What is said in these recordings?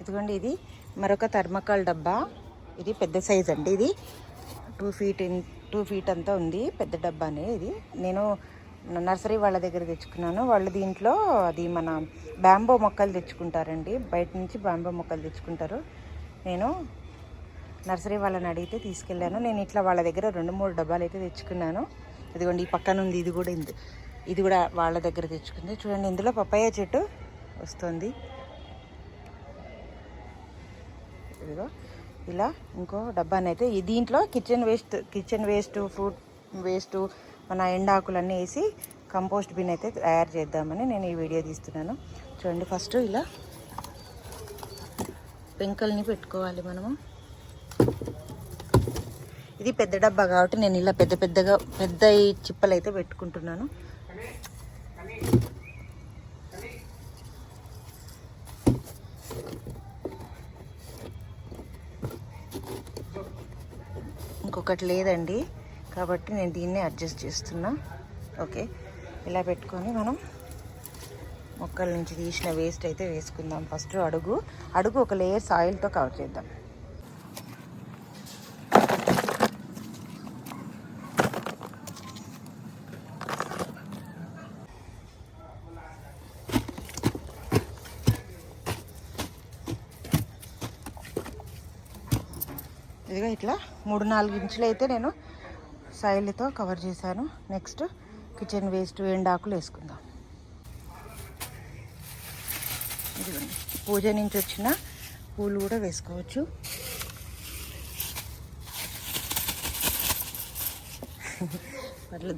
ఇదిగోండి, ఇది మరొక థర్మకాల్ డబ్బా. ఇది పెద్ద సైజ్ అండి. ఇది 2 ఫీట్ అంతా ఉంది, పెద్ద డబ్బానే. ఇది నేను నర్సరీ వాళ్ళ దగ్గర తెచ్చుకున్నాను. వాళ్ళు దీంట్లో అది మన బ్యాంబో మొక్కలు తెచ్చుకుంటారండి, బయట నుంచి బ్యాంబో మొక్కలు తెచ్చుకుంటారు. నేను నర్సరీ వాళ్ళని అడిగితే తీసుకెళ్ళాను. నేను ఇట్లా వాళ్ళ దగ్గర 2-3 డబ్బాలు అయితే తెచ్చుకున్నాను. ఇదిగోండి, ఈ పక్కన ఉంది, ఇది కూడా వాళ్ళ దగ్గర తెచ్చుకుంది. చూడండి, ఇందులో పపాయ చెట్టు వస్తుంది. ఇదిగో ఇలా ఇంకో డబ్బానైతే దీంట్లో కిచెన్ వేస్ట్, ఫ్రూట్ వేస్ట్, మన ఎండాకులన్నీ వేసి కంపోస్ట్ బిన్ అయితే తయారు చేద్దామని నేను ఈ వీడియో తీస్తున్నాను. చూడండి, ఫస్ట్ ఇలా పెంకల్ని పెట్టుకోవాలి మనము. ఇది పెద్ద డబ్బా కాబట్టి నేను ఇలా పెద్ద చిప్పలు అయితే పెట్టుకుంటున్నాను. ఇంకొకటి లేదండి కాబట్టి నేను దీన్ని అడ్జస్ట్ చేస్తున్నా. ఓకే, ఇలా పెట్టుకొని మనం మొక్కల నుంచి తీసిన వేస్ట్ అయితే వేసుకుందాం. ఫస్ట్ అడుగు ఒక లేయర్ సాయిల్తో కవర్ చేద్దాం. ఇదిగా ఇట్లా 3-4 ఇంచులు అయితే నేను సాయిల్తో కవర్ చేశాను. నెక్స్ట్ కిచెన్ వేస్ట్, ఎండాకులు వేసుకుందాం. ఇదిగోండి, పూజ నుంచి వచ్చిన పూలు కూడా వేసుకోవచ్చు.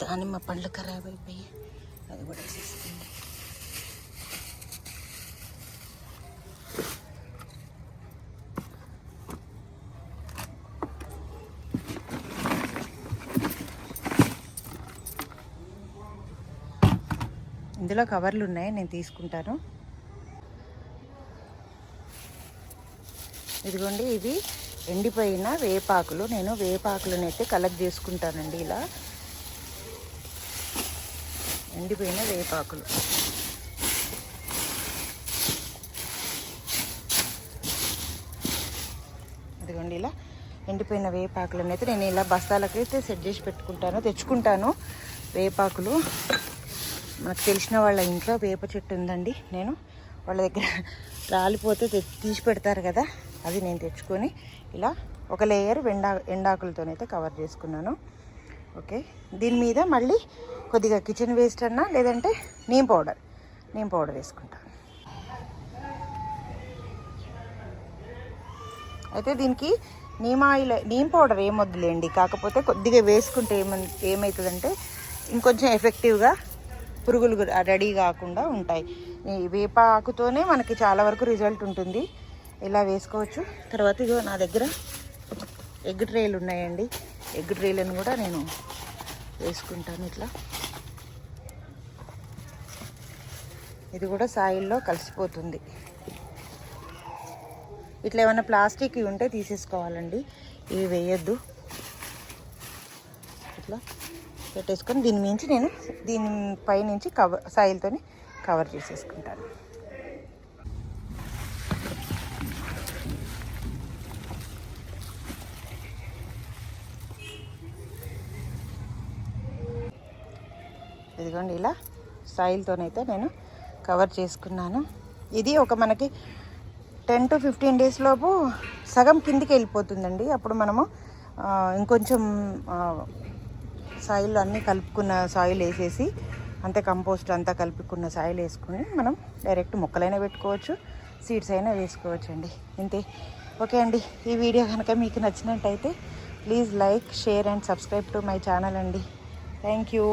దానిమ్మ పండ్లు ఖరాబ్ అయిపోయి అది కూడా వేసేస్తుంది. ఇందులో కవర్లు ఉన్నాయి, నేను తీసుకుంటాను. ఇదిగోండి, ఇవి ఎండిపోయిన వేపాకులు. నేను వేపాకులను అయితే కలెక్ట్ చేసుకుంటానండి. ఇలా ఎండిపోయిన వేపాకులు. ఇదిగోండి, ఇలా ఎండిపోయిన వేపాకులను అయితే నేను ఇలా బస్తాలకైతే సెట్ చేసి తెచ్చుకుంటాను. వేపాకులు మనకు తెలిసిన వాళ్ళ ఇంట్లో వేప చెట్టు ఉందండి. నేను వాళ్ళ దగ్గర రాలిపోతే తీసి పెడతారు కదా, అది నేను తెచ్చుకొని ఇలా ఒక లేయర్ ఎండాకులతోనైతే కవర్ చేసుకున్నాను. ఓకే, దీని మీద మళ్ళీ కొద్దిగా కిచెన్ వేస్ట్ అన్నా లేదంటే నీమ్ పౌడర్ వేసుకుంటాను. అయితే దీనికి నీమ్ పౌడర్ ఏమొద్దులేండి, కాకపోతే కొద్దిగా వేసుకుంటే ఏమవుతుందంటే ఇంకొంచెం ఎఫెక్టివ్గా పురుగులు రెడీ కాకుండా ఉంటాయి. ఈ వేప ఆకుతోనే మనకి చాలా వరకు రిజల్ట్ ఉంటుంది. ఇలా వేసుకోవచ్చు. తర్వాత ఇగో నా దగ్గర ఎగ్ ట్రేలు ఉన్నాయండి. ఎగ్ ట్రేలను కూడా నేను వేసుకుంటాను. ఇట్లా ఇది కూడా సాయిల్లో కలిసిపోతుంది. ఇట్లా ఏమైనా ప్లాస్టిక్ ఉంటే తీసేసుకోవాలండి, ఇవి వేయద్దు. ఇట్లా పెట్టేసుకొని దీనిపై నుంచి సాయిల్తో కవర్ చేసేసుకుంటాను. ఇదిగోండి, ఇలా సాయిల్తోనైతే నేను కవర్ చేసుకున్నాను. ఇది ఒక మనకి 10 to 15 days లోపు సగం కిందికి వెళ్ళిపోతుందండి. అప్పుడు మనము ఇంకొంచెం సాయిల్ అన్నీ కలుపుకున్న సాయిల్ వేసేసి అంతే కంపోస్ట్ అంతా కలుపుకున్న సాయిల్ వేసుకుని మనం డైరెక్ట్ మొక్కలైనా పెట్టుకోవచ్చు, సీడ్స్ అయినా వేసుకోవచ్చు అండి. ఇంతే. ఓకే అండి, ఈ వీడియో కనుక మీకు నచ్చినట్టయితే please like, share and subscribe to my channel అండి. Thank you.